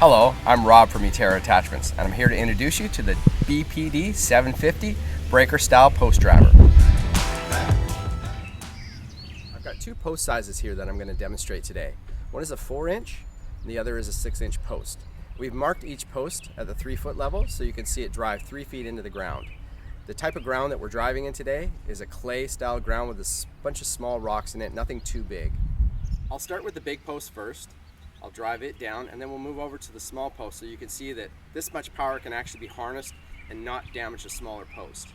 Hello, I'm Rob from Eterra Attachments, and I'm here to introduce you to the BPD 750 breaker style post driver. I've got two post sizes here that I'm going to demonstrate today. One is a 4-inch and the other is a 6-inch post. We've marked each post at the 3-foot level so you can see it drive 3 feet into the ground. The type of ground that we're driving in today is a clay style ground with a bunch of small rocks in it, nothing too big. I'll start with the big post first. I'll drive it down and then we'll move over to the small post so you can see that this much power can actually be harnessed and not damage the smaller post.